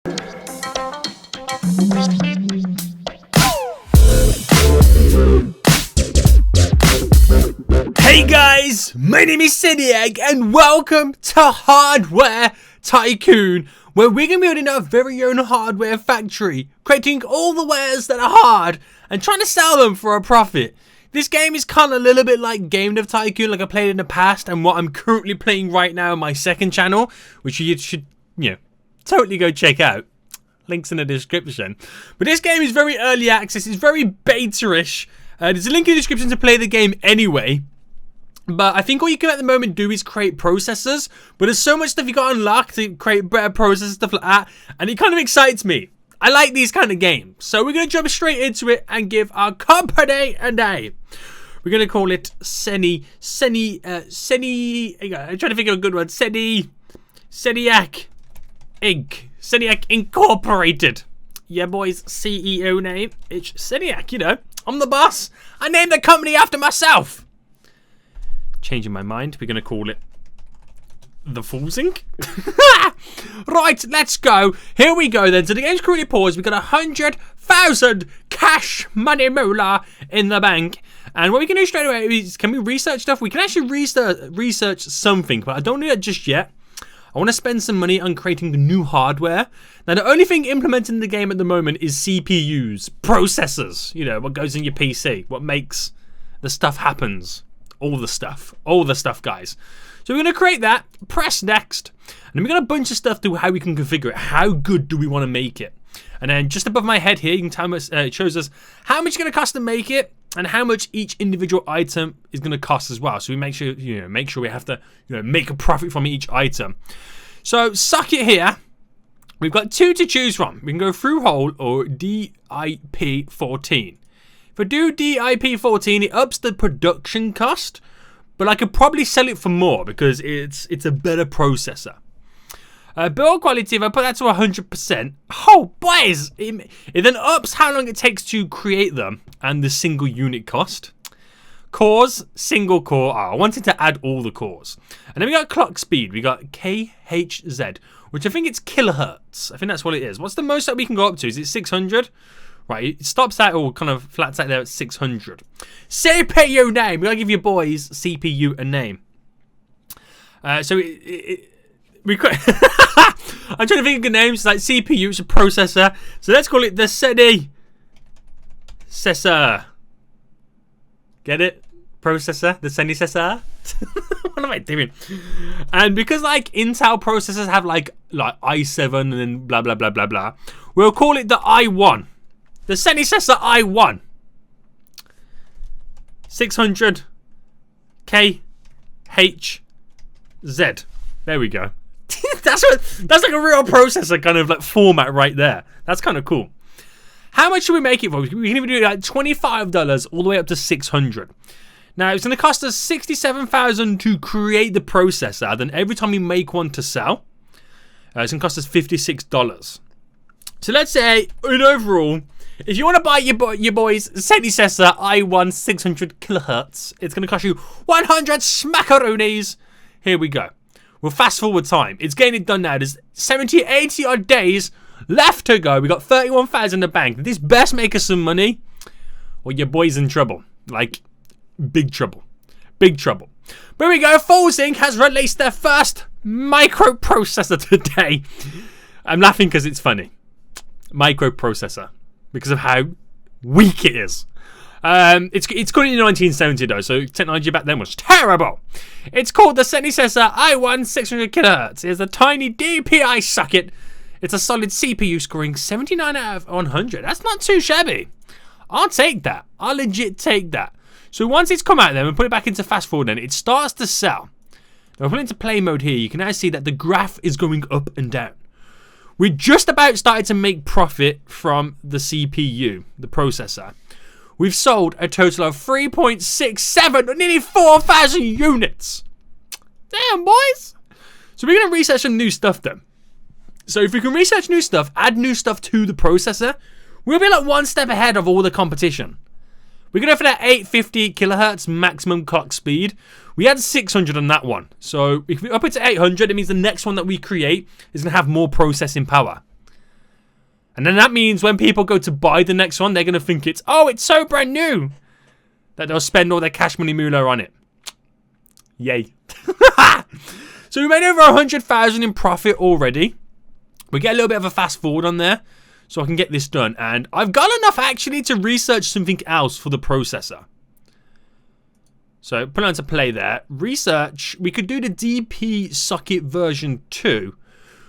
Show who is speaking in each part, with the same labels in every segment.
Speaker 1: Hey guys, my name is SENIAC and welcome to Hardware Tycoon, where we're going to be building our very own hardware factory, creating all the wares that are hard and trying to sell them for a profit. This game is kind of a little bit like Game Dev Tycoon, like I played in the past, and what I'm currently playing right now on my second channel, which you should, totally go check out. Links in the description. But this game is very early access, it's very beta-ish. There's a link in the description to play the game anyway. But I think all you can at the moment do is create processors. But there's so much stuff you got unlocked to create better processors, stuff like that. And it kind of excites me. I like these kind of games. So we're going to jump straight into it and give our company a name. We're going to call it I'm trying to think of a good one. SENIAC Inc. SENIAC Incorporated. Yeah, boys, CEO name. It's SENIAC, I'm the boss. I named the company after myself. Changing my mind, we're going to call it The Fool's Inc. Right, let's go. Here we go then. So the game's currently paused. We've got 100,000 cash money moolah in the bank. And what we can do straight away is, can we research stuff? We can actually research something, but I don't do that just yet. I want to spend some money on creating new hardware. Now, the only thing implemented in the game at the moment is CPUs, processors. What goes in your PC, what makes the stuff happens. All the stuff, guys. So we're going to create that, press next, and then we've got a bunch of stuff to how we can configure it. How good do we want to make it? And then just above my head here, you can tell us, it shows us how much it's going to cost to make it and how much each individual item is going to cost as well. So we make sure, we have to, make a profit from each item. So suck it here. We've got two to choose from. We can go through hole or DIP14. If I do DIP14, it ups the production cost, but I could probably sell it for more because it's a better processor. Build quality, if I put that to 100%, oh boys, it then ups how long it takes to create them and the single unit cost. Cores, single core. I wanted to add all the cores. And then we got clock speed. We got KHZ, which I think it's kilohertz. I think that's what it is. What's the most that we can go up to? Is it 600? Right, it stops out or kind of flats out there at 600. CPU name. We gotta give your boys CPU a name. I'm trying to think of good names. Like CPU, it's a processor. So let's call it the SENICessor. Get it? Processor, the SENICessor. What am I doing? And because like Intel processors have like i7 and then blah blah blah blah blah, we'll call it the i1. The SENICessor i1. 600 KHZ. There we go. that's like a real processor kind of like format right there. That's kind of cool. How much should we make it for? We can even do like $25 all the way up to 600. Now it's going to cost us 67,000 to create the processor. Then every time we make one to sell, it's going to cost us $56. So let's say in overall, if you want to buy your boy's SENICessor i1 600 kilohertz, it's going to cost you 100 smackaroonies. Here we go. We'll fast forward time. It's getting it done now. There's 70, 80 odd days left to go. We got 31,000 in the bank. Did this best make us some money? Well, your boy's in trouble. Like, big trouble. Big trouble. But here we go. Fool's Inc. has released their first microprocessor today. I'm laughing because it's funny. Microprocessor. Because of how weak it is. It's currently 1970 though, so technology back then was terrible. It's called the SENICessor i1 600 kHz. It's a tiny DPI socket. It's a solid CPU scoring 79 out of 100. That's not too shabby. I'll take that. I'll legit take that. So once it's come out there and put it back into fast forward, then it starts to sell. Now if I put it into play mode here, you can now see that the graph is going up and down. We just about started to make profit from the CPU, the processor. We've sold a total of 3.67, nearly 4,000 units. Damn, boys. So we're going to research some new stuff then. So if we can research new stuff, add new stuff to the processor, we'll be like one step ahead of all the competition. We're going to go for that 850 kilohertz maximum clock speed. We had 600 on that one. So if we up it to 800, it means the next one that we create is going to have more processing power. And then that means when people go to buy the next one, they're going to think it's so brand new that they'll spend all their cash money moolah on it. Yay. So we made over 100,000 in profit already. We get a little bit of a fast forward on there so I can get this done. And I've got enough actually to research something else for the processor. So put it on to play there. Research, we could do the DP socket version 2,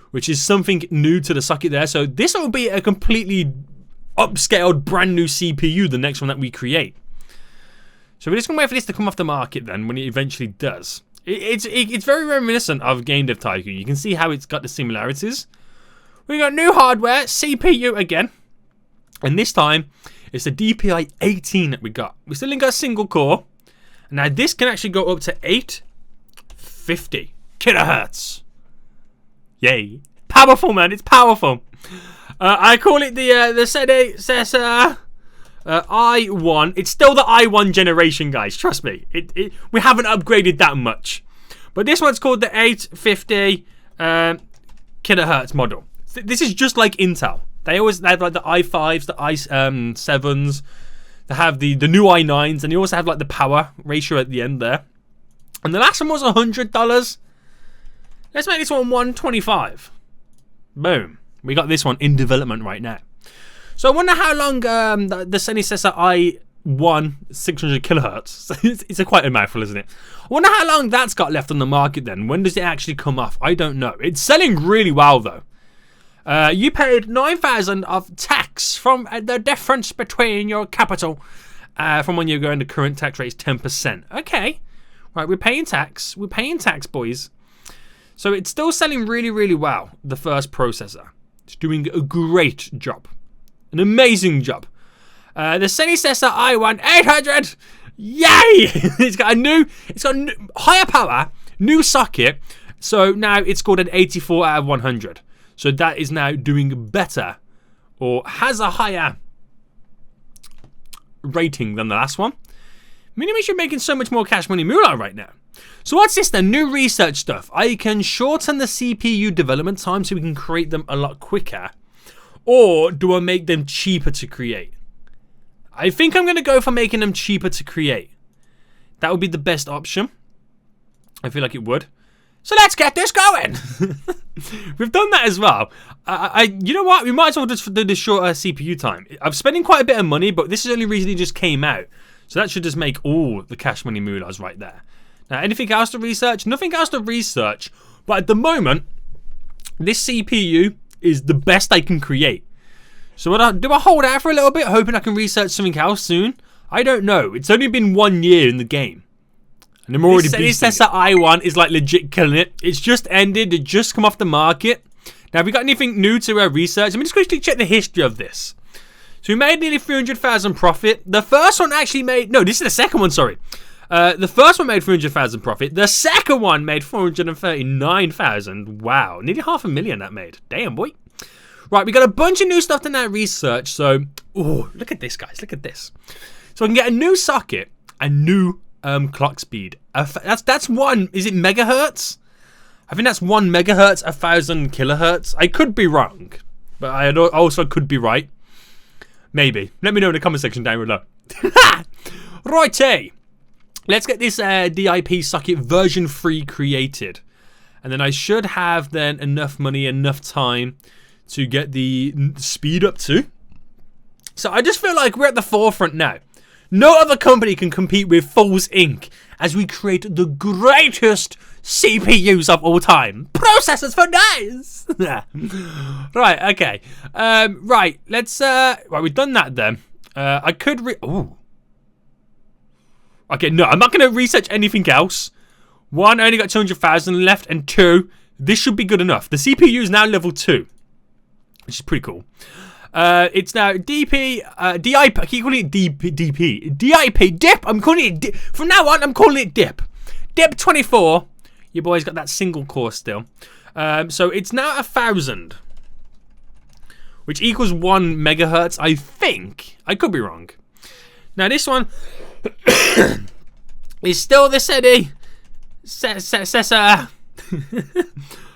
Speaker 1: which is something new to the socket there. So this will be a completely upscaled brand new CPU, the next one that we create. So we're just going to wait for this to come off the market then when it eventually does. It's very reminiscent of Game Dev Tycoon. You can see how it's got the similarities. We got new hardware, CPU again. And this time, it's the DPI 18 that we got. We still ain't got a single core. Now this can actually go up to 850 kilohertz. Yay. Powerful, man. It's powerful. I call it the SENIAC I1. It's still the I1 generation, guys. Trust me. We haven't upgraded that much. But this one's called the 850 kilohertz model. This is just like Intel. They have like the i5s, the i7s. They have the new i9s, and they also have like the power ratio at the end there. And the last one was $100. Let's make this one 125. Boom. We got this one in development right now. So I wonder how long the SENIAC I1 600 kilohertz. It's quite a mouthful, isn't it? I wonder how long that's got left on the market then. When does it actually come off? I don't know. It's selling really well though. You paid 9,000 of tax from the difference between your capital from when you're going to current tax rate is 10%. Okay. Right, we're paying tax. We're paying tax, boys. So it's still selling really, really well, the first processor. It's doing a great job. An amazing job. The SENIAC I1 800. Yay! It's got higher power, new socket. So now it's scored an 84 out of 100. So that is now doing better, or has a higher rating than the last one. Meaning we should be making so much more cash money moolah right now. So what's this then? New research stuff. I can shorten the CPU development time so we can create them a lot quicker. Or do I make them cheaper to create? I think I'm going to go for making them cheaper to create. That would be the best option. I feel like it would. So let's get this going. We've done that as well. You know what? We might as well just do this shorter CPU time. I'm spending quite a bit of money, but this is only recently just came out. So that should just make all the cash money moolahs right there. Now, anything else to research? Nothing else to research. But at the moment, this CPU is the best I can create. So do I hold out for a little bit, hoping I can research something else soon? I don't know. It's only been 1 year in the game. And I'm already beasting it. I1 is like legit killing it. It's just ended. It just come off the market. Now, have we got anything new to research? Let me just quickly check the history of this. So we made nearly 300,000 profit. The first one actually made... No, this is the second one, sorry. The first one made 300,000 profit. The second one made 439,000. Wow. Nearly 500,000 that made. Damn, boy. Right, we got a bunch of new stuff to now research. So, oh, look at this, guys. Look at this. So I can get a new socket, a new clock speed. That's one... Is it megahertz? I think that's 1 megahertz, 1,000 kilohertz. I could be wrong, but I also could be right. Maybe. Let me know in the comment section down below. Righty. Let's get this DIP socket version 3 created. And then I should have then enough money, enough time to get the speed up to. So I just feel like we're at the forefront now. No other company can compete with Fool's Inc. as we create the greatest CPUs of all time. Processors for days! Right, okay. Right, let's... Right, we've done that then. I could... Ooh. Okay, no, I'm not going to research anything else. 1, I only got 200,000 left, and 2, this should be good enough. The CPU is now level 2, which is pretty cool. It's now DIP. I keep calling it DIP. DIP. I'm calling it DIP. From now on, I'm calling it DIP. DIP 24. Your boy's got that single core still. So it's now 1,000, which equals 1 megahertz, I think. I could be wrong. Now this one is still the SENIAC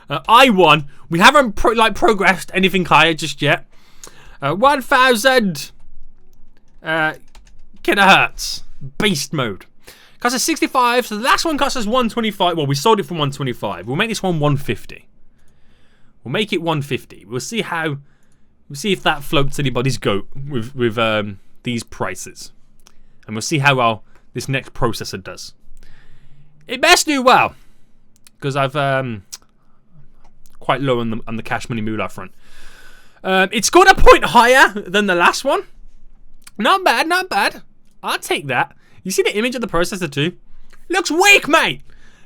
Speaker 1: I1. We haven't progressed anything higher just yet. 1000 kilohertz beast mode. Costs us 65. So the last one cost us 125. Well, we sold it for 125. We'll make this one 150. We'll make it 150. We'll see how. We'll see if that floats anybody's goat with these prices, and we'll see how well this next processor does. It best do well, because I've quite low on the cash money moolah front. It scored a point higher than the last one. Not bad, not bad. I'll take that. You see the image of the processor too? Looks weak, mate.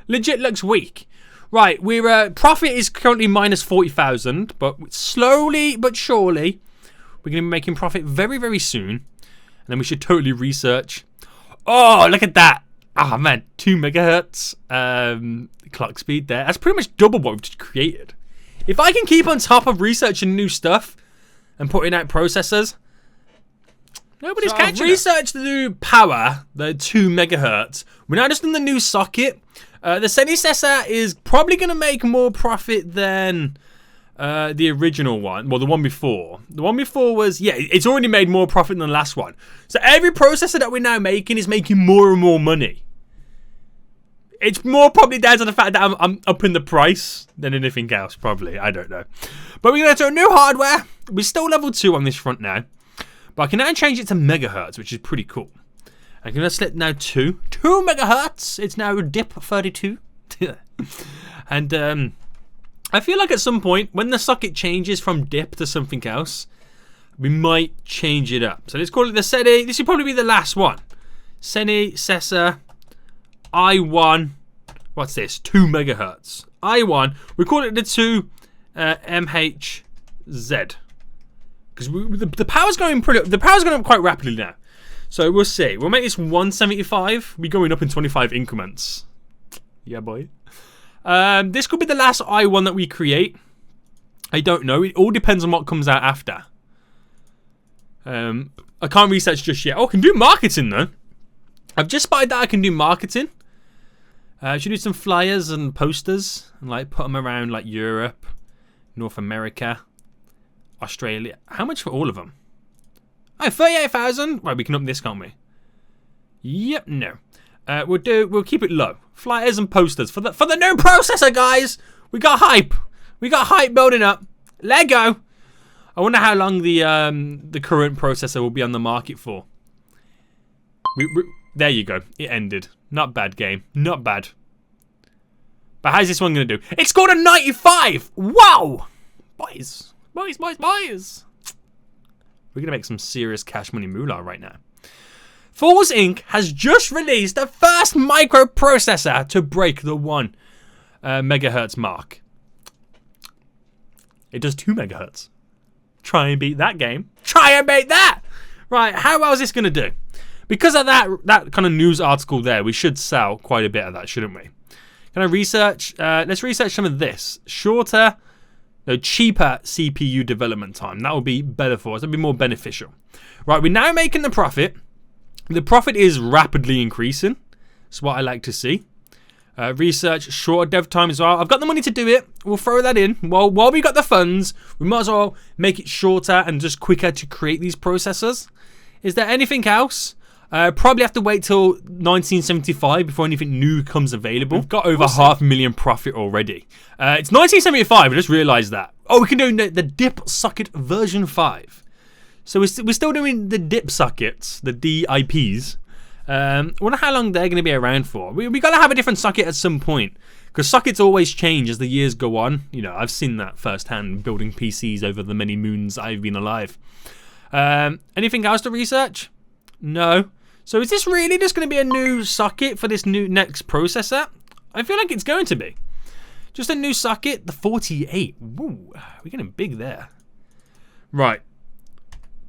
Speaker 1: Legit looks weak. Right, we're profit is currently minus 40,000, but slowly but surely we're going to be making profit very, very soon. And then we should totally research. Oh, look at that. Ah, man, 2 megahertz clock speed there. That's pretty much double what we've just created. If I can keep on top of researching new stuff and putting out processors, nobody's catching it. Research the new power, the 2 megahertz. We're now just in the new socket. The SENIAC is probably going to make more profit than the original one. Well, the one before. The one before was, yeah, it's already made more profit than the last one. So every processor that we're now making is making more and more money. It's more probably down to the fact that I'm upping the price than anything else, probably. I don't know. But we're going to do new hardware. We're still level 2 on this front now. But I can now change it to megahertz, which is pretty cool. I'm going to select now 2 megahertz. It's now DIP 32. And I feel like at some point, when the socket changes from DIP to something else, we might change it up. So let's call it the SENI. This will probably be the last one. SENIAC I1. What's this? 2 megahertz. I1. We call it the 2 MHZ. Because the power's going up quite rapidly now. So we'll see. We'll make this 175. We're going up in 25 increments. Yeah, boy. This could be the last I1 that we create. I don't know. It all depends on what comes out after. I can't research just yet. Oh, I can do marketing though. I've just spotted that I can do marketing. I should do some flyers and posters and like put them around like Europe, North America, Australia. How much for all of them? Oh, 38,000. Right, we can up this, can't we? Yep, no. We'll keep it low. Flyers and posters for the new processor, guys. We got hype. We got hype building up. Let go. I wonder how long the current processor will be on the market for. There you go. It ended. Not bad game. Not bad. But how's this one going to do? It scored a 95. Wow. Boys. We're going to make some serious cash money moolah right now. Fools Inc. has just released the first microprocessor to break the 1 megahertz mark. It does 2 megahertz. Try and beat that game. Try and beat that! Right, how well is this going to do? Because of that kind of news article there, we should sell quite a bit of that, shouldn't we? Can I research? Let's research some of this. Cheaper CPU development time. That will be better for us. That'll be more beneficial. Right, we're now making the profit. The profit is rapidly increasing. That's what I like to see. Research, shorter dev time as well. I've got the money to do it. We'll throw that in. While we got the funds, we might as well make it shorter and just quicker to create these processors. Is there anything else? Probably have to wait till 1975 before anything new comes available. We've got over 500,000 profit already. It's 1975, I just realised that. Oh, we can do the DIP socket version 5. So we're still doing the DIP sockets, the DIPs. I wonder how long they're going to be around for. We got to have a different socket at some point. Because sockets always change as the years go on. You know, I've seen that firsthand building PCs over the many moons I've been alive. Anything else to research? No. So is this really just going to be a new socket for this next processor? I feel like it's going to be. Just a new socket, the 48. Woo, we're getting big there. Right.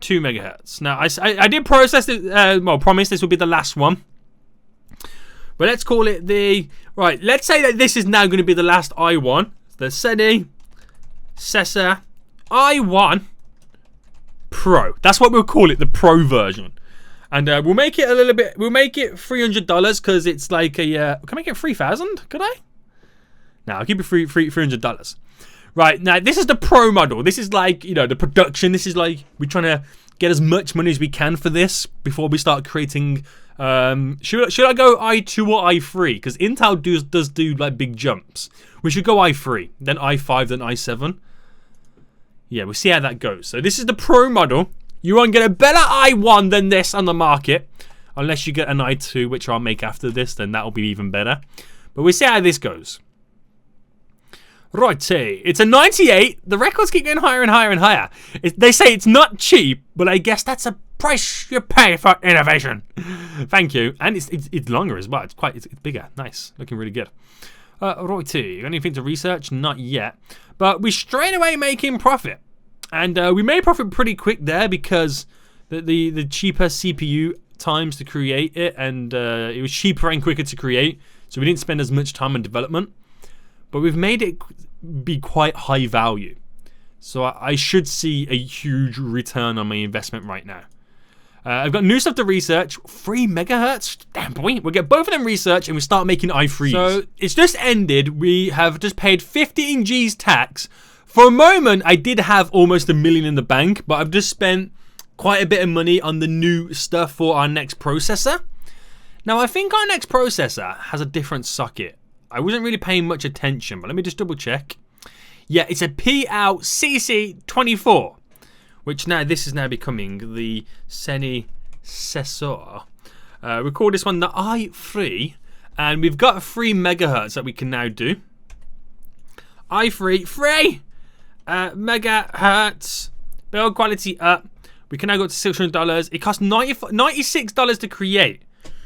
Speaker 1: 2 megahertz. Now, I did process it, promise this will be the last one. But let's call it the... Right, let's say that this is now going to be the last I1. The SENIAC I1 Pro. That's what we'll call it, the Pro version. And we'll make it a little bit... We'll make it $300 because it's like a... can I make it 3,000? Could I? No, I'll keep it $300. Right, now this is the pro model. This is like, you know, the production. This is like, we're trying to get as much money as we can for this before we start creating... should I go i2 or i3? Because Intel does do like big jumps. We should go i3, then i5, then i7. Yeah, we'll see how that goes. So this is the pro model. You won't get a better i1 than this on the market. Unless you get an i2, which I'll make after this, then that'll be even better. But we'll see how this goes. Righty, it's a 98. The records keep getting higher and higher and higher. They say it's not cheap, but I guess that's a price you pay for innovation. Thank you. And it's longer as well. It's bigger. Nice. Looking really good. Righty, anything to research? Not yet. But we straight away making profit. And we made profit pretty quick there because the cheaper CPU times to create it, and it was cheaper and quicker to create. So we didn't spend as much time on development. But we've made it be quite high value. So I should see a huge return on my investment right now. I've got new stuff to research. 3 megahertz? Damn boy. We'll get both of them researched and we start making i3s. So it's just ended. We have just paid 15 G's tax. For a moment, I did have almost $1 million in the bank. But I've just spent quite a bit of money on the new stuff for our next processor. Now I think our next processor has a different socket. I wasn't really paying much attention, but let me just double check. Yeah, it's a PL-CC24, which now this is now becoming the SENIAC. We call this one the i3, and we've got 3 megahertz that we can now do. i3, 3 megahertz, build quality up. We can now go to $600. It costs $96 to create.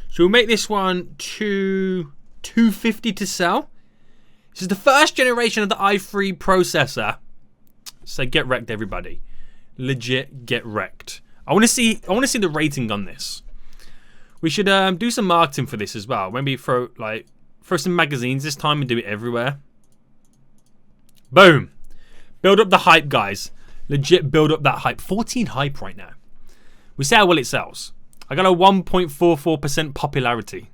Speaker 1: So we'll make this one $250 to sell. This is the first generation of the i3 processor. So get wrecked, everybody. Legit get wrecked. I want to see the rating on this. We should do some marketing for this as well. Maybe throw some magazines this time and do it everywhere. Boom. Build up the hype, guys. Legit build up that hype. 14 hype right now. We see how well it sells. I got a 1.44% popularity.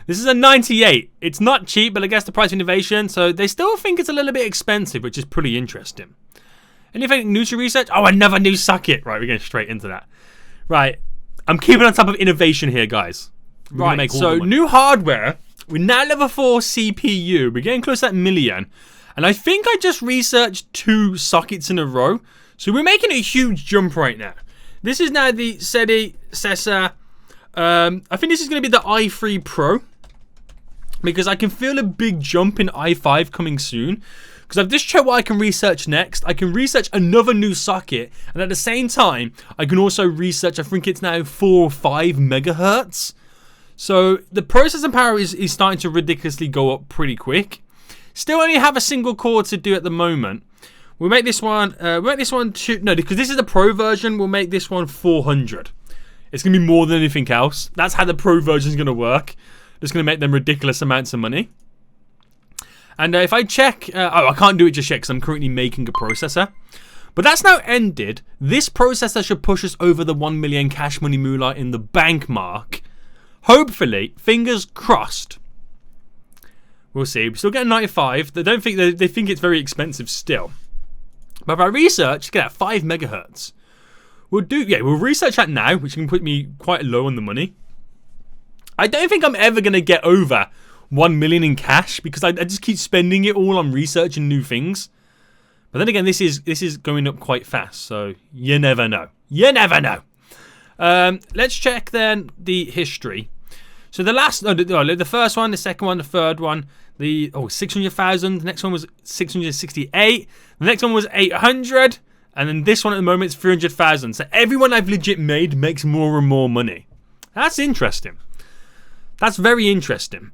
Speaker 1: This is a 98. It's not cheap, but I guess the price of innovation, so they still think it's a little bit expensive, which is pretty interesting. Anything new to research? Oh, another new socket. Right, we're going straight into that. Right, I'm keeping on top of innovation here, guys. Right, so new hardware. We're now level 4 CPU. We're getting close to that million. And I think I just researched 2 sockets in a row. So we're making a huge jump right now. This is now the SENIAC. I think this is going to be the i3 Pro. Because I can feel a big jump in i5 coming soon. Because I've just checked what I can research next. I can research another new socket. And at the same time, I can also research, I think it's now 4 or 5 megahertz. So the processing power is starting to ridiculously go up pretty quick. Still only have a single core to do at the moment. We'll make this one, no, because this is the Pro version, we'll make this one 400. It's going to be more than anything else. That's how the Pro version is going to work. Just going to make them ridiculous amounts of money. And if I check... oh, I can't do it just yet because I'm currently making a processor. But that's now ended. This processor should push us over the 1 million cash money moolah in the bank mark. Hopefully. Fingers crossed. We'll see. We're still getting 95. They don't think... They think it's very expensive still. But if I research, get at 5 megahertz. We'll research that now, which can put me quite low on the money. I don't think I'm ever going to get over 1 million in cash because I just keep spending it all on research and new things. But then again, this is going up quite fast, so you never know. You never know. Let's check then the history. So the first one, the second one, the third one, 600,000. The next one was 668. The next one was 800. And then this one at the moment is 300,000. So everyone I've legit made makes more and more money. That's interesting. That's very interesting.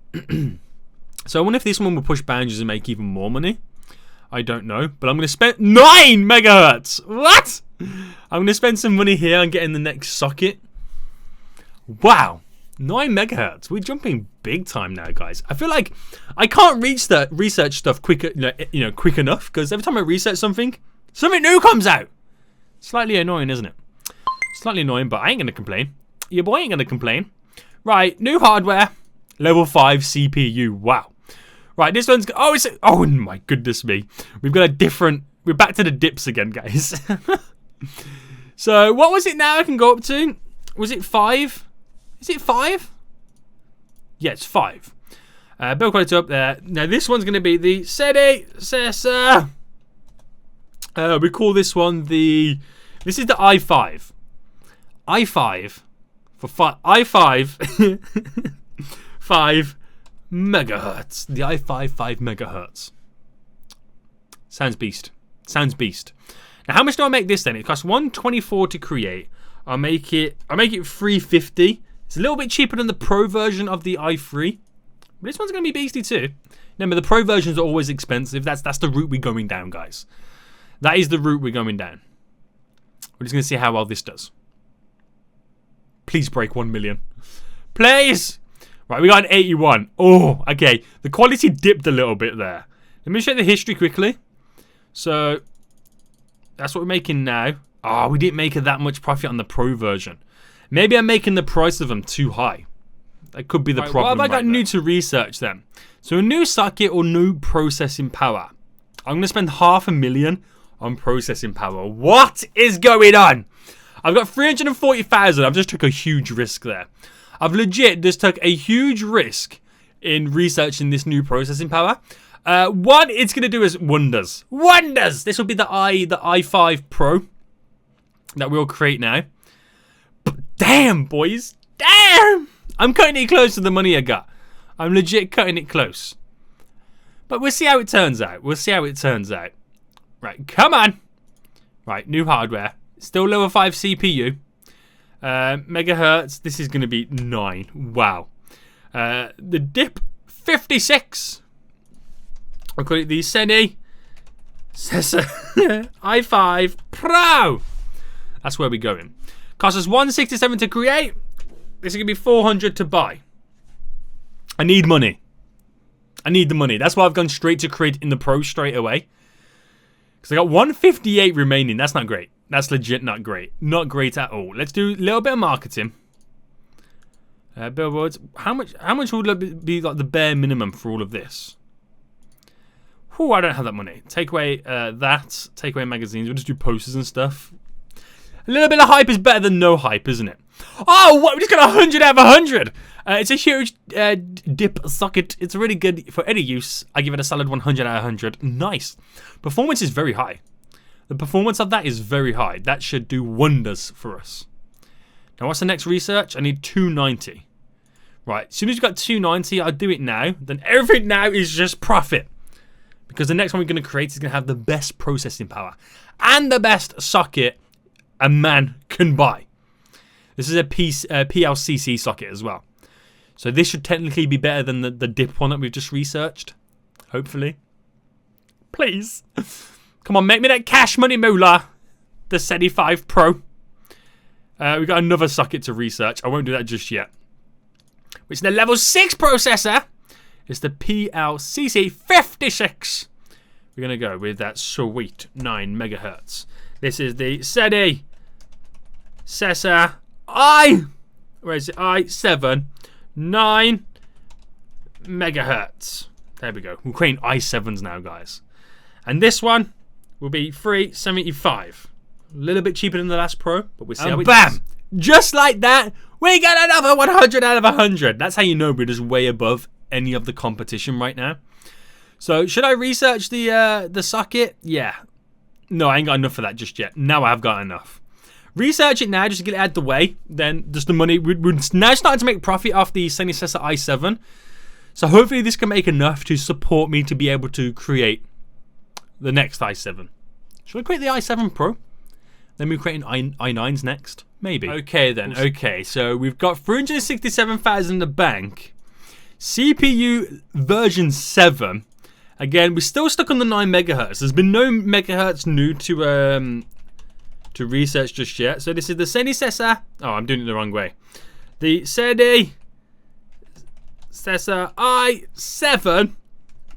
Speaker 1: So I wonder if this one will push boundaries and make even more money. I don't know. But I'm going to spend 9 megahertz. What? I'm going to spend some money here on getting the next socket. Wow. 9 megahertz. We're jumping big time now, guys. I feel like I can't reach the research stuff quick enough. Because every time I research something new comes out. Slightly annoying, isn't it? Slightly annoying, but I ain't going to complain. Your boy ain't going to complain. Right, new hardware. Level 5 CPU. Wow. Right, this one's... Oh, my goodness me. We've got a different... We're back to the dips again, guys. So, what was it now I can go up to? Was it 5? Is it 5? Yeah, it's 5. Build quality up there. Now, this one's going to be the predecessor. We call this one the... This is the i5. i5 for i5 5 megahertz. The i5 5 megahertz. Sounds beast. Sounds beast. Now, how much do I make this then? It costs $124 to create. I'll make it $350. It's a little bit cheaper than the Pro version of the i3. But this one's gonna be beastie too. Remember, the Pro versions are always expensive. That's the route we're going down, guys. That is the route we're going down. We're just gonna see how well this does. Please break 1 million. Please! Right, we got an 81. Oh, okay. The quality dipped a little bit there. Let me check the history quickly. So, that's what we're making now. Oh, we didn't make it that much profit on the Pro version. Maybe I'm making the price of them too high. That could be the problem. What have I got new to research then? So a new socket or new processing power. I'm going to spend $500,000 on processing power. What is going on? I've got 340,000. I've just took a huge risk there. I've legit just took a huge risk in researching this new processing power. One, it's going to do is wonders. Wonders! This will be the i5 Pro that we'll create now. But damn, boys. Damn! I'm cutting it close to the money I got. I'm legit cutting it close. But we'll see how it turns out. We'll see how it turns out. Right, come on. Right, new hardware. Still level 5 CPU. Megahertz. This is going to be 9. Wow. The dip, 56. I'll call it the SENIAC i5 Pro. That's where we're going. Cost us $167 to create. This is going to be $400 to buy. I need money. I need the money. That's why I've gone straight to create in the Pro straight away. Because I got 158 remaining. That's not great. That's legit not great. Not great at all. Let's do a little bit of marketing. Billboards. How much would be like the bare minimum for all of this? Oh, I don't have that money. Take away that. Take away magazines. We'll just do posters and stuff. A little bit of hype is better than no hype, isn't it? Oh, what? We just got 100 out of 100. It's a huge dip socket. It's really good for any use. I give it a solid 100 out of 100. Nice. Performance is very high. The performance of that is very high. That should do wonders for us. Now, what's the next research? I need 290. Right. As soon as you've got 290, I'll do it now. Then everything now is just profit. Because the next one we're going to create is going to have the best processing power. And the best socket a man can buy. This is a PLCC socket as well. So this should technically be better than the dip one that we've just researched. Hopefully. Please. Come on, make me that cash money moolah. The SENI 5 Pro. We've got another socket to research. I won't do that just yet. Which is the level 6 processor. It's the PLCC 56. We're going to go with that sweet 9 megahertz. This is the SENI where is it? i7 9 megahertz. There we go. We're creating i7s now, guys. And this one will be $375. A little bit cheaper than the last Pro, but we'll see how it does. Just like that, we got another 100 out of 100. That's how you know we're just way above any of the competition right now. So, should I research the socket? Yeah. No, I ain't got enough for that just yet. Now I have got enough. Research it now just to get it out of the way. Then just the money. We're now starting to make profit off the SENIAC i7. So hopefully this can make enough to support me to be able to create the next i7. Should I create the i7 Pro? Then we're creating i9s next? Maybe. Okay then. Okay, so we've got 367,000 in the bank. CPU version 7. Again, we're still stuck on the 9 megahertz. There's been no megahertz new to research just yet. So this is the SENIAC. Oh, I'm doing it the wrong way. The SENIAC i7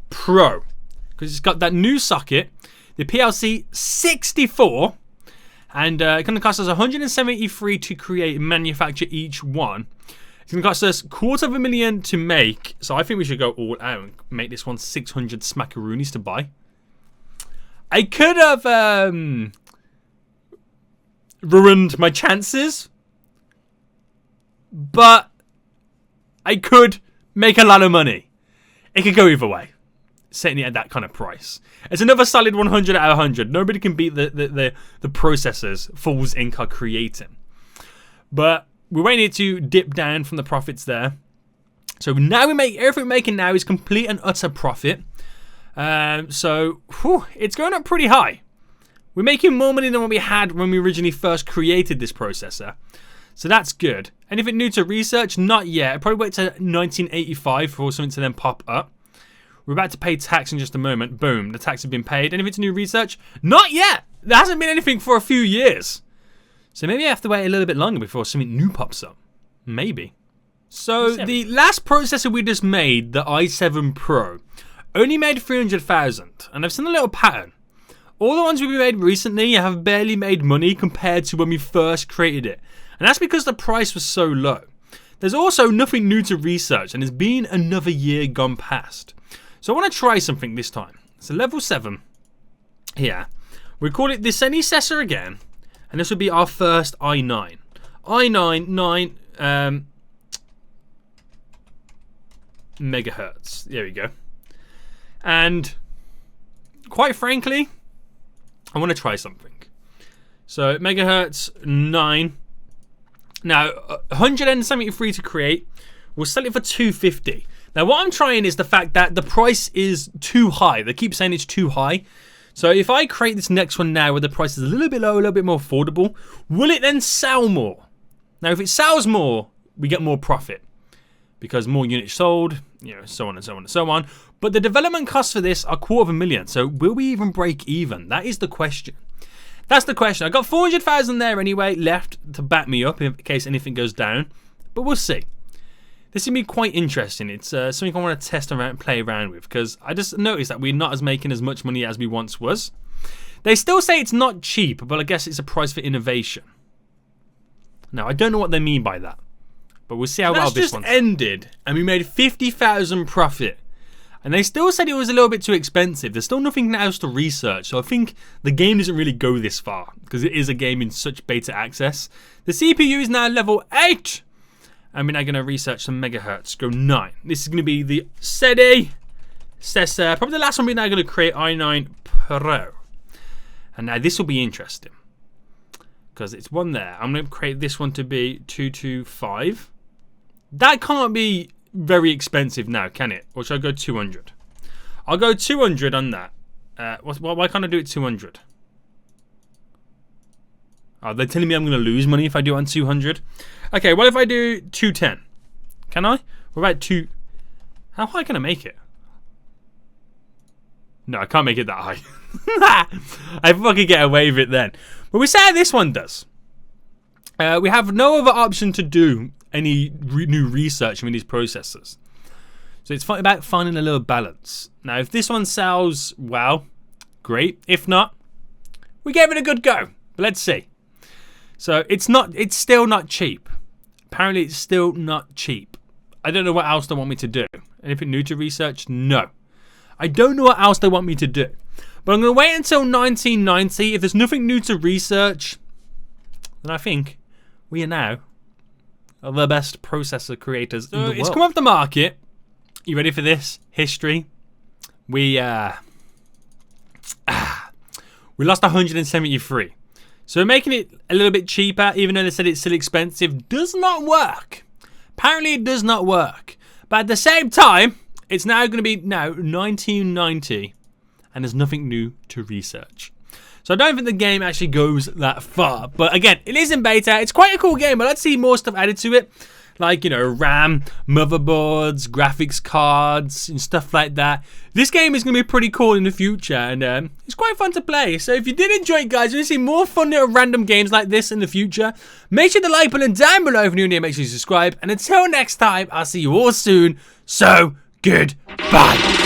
Speaker 1: Pro, because it's got that new socket, the PLC 64, and it's going to cost us $173 to create and manufacture each one. It's It's going to cost us $250,000 to make. So I think we should go all out and make this one 600 smackaroonies to buy. I could have ruined my chances, but I could make a lot of money. It could go either way, setting it at that kind of price. It's another solid 100 out of 100. Nobody can beat the processors Fool's Inc. are creating. But we're waiting to dip down from the profits there. So now everything we're making now is complete and utter profit. So it's going up pretty high. We're making more money than what we had when we originally first created this processor. So that's good. Anything new to research? Not yet. I'll probably wait to 1985 for something to then pop up. We're about to pay tax in just a moment. Boom, the tax has been paid. Anything to new research? Not yet. There hasn't been anything for a few years. So maybe I have to wait a little bit longer before something new pops up. Maybe. So the last processor we just made, the i7 Pro, only made 300,000. And I've seen a little pattern. All the ones we've made recently have barely made money compared to when we first created it. And that's because the price was so low. There's also nothing new to research, and it's been another year gone past. So I want to try something this time. So level 7 here. We call it the SENIAC again, and this will be our first i9. i9 megahertz. There we go. And quite frankly, I want to try something. So megahertz 9. Now, 173 to create. We'll sell it for 250. Now, what I'm trying is the fact that the price is too high. They keep saying it's too high. So if I create this next one now where the price is a little bit lower, a little bit more affordable, will it then sell more? Now, if it sells more, we get more profit because more units sold, you know, so on and so on and so on. But the development costs for this are $250,000. So will we even break even? That is the question. That's the question. I got 400,000 there anyway left to back me up in case anything goes down. But we'll see. This is going to be quite interesting. It's something I want to test around, play around with, because I just noticed that we're not making as much money as we once was. They still say it's not cheap, but I guess it's a price for innovation. Now, I don't know what they mean by that, but we'll see how well this one ended, and we made 50,000 profit. And they still said it was a little bit too expensive. There's still nothing else to research, so I think the game doesn't really go this far, because it is a game in such beta access. The CPU is now level 8. And we're now going to research some megahertz. Go 9. This is going to be the SENIAC. Probably the last one we're now going to create, i9 Pro. And now this will be interesting, because it's one there. I'm going to create this one to be 225. That can't be very expensive now, can it? Or should I go 200? I'll go 200 on that. Why can't I do it 200? Oh, they're telling me I'm going to lose money if I do it on 200. Okay, what if I do 210? Can I? What about 2... How high can I make it? No, I can't make it that high. I fucking get away with it then. But we say how this one does. We have no other option to do any new research with these processors. So it's about finding a little balance. Now, if this one sells, well, great. If not, we gave it a good go. But let's see. So it's still not cheap. Apparently it's still not cheap. I don't know what else they want me to do. Anything new to research? No. I don't know what else they want me to do. But I'm going to wait until 1990. If there's nothing new to research, then I think we are now the best processor creators in the world. It's come off the market. You ready for this? History. We lost 173. So making it a little bit cheaper, even though they said it's still expensive, does not work. Apparently it does not work. But at the same time, it's now going to be 1990, and there's nothing new to research. So I don't think the game actually goes that far. But again, it is in beta. It's quite a cool game, but let's see more stuff added to it. Like, you know, RAM, motherboards, graphics cards, and stuff like that. This game is going to be pretty cool in the future, and it's quite fun to play. So if you did enjoy it, guys, you want to see more fun little random games like this in the future, make sure to like button down below if you're new, make sure you subscribe. And until next time, I'll see you all soon. So, goodbye.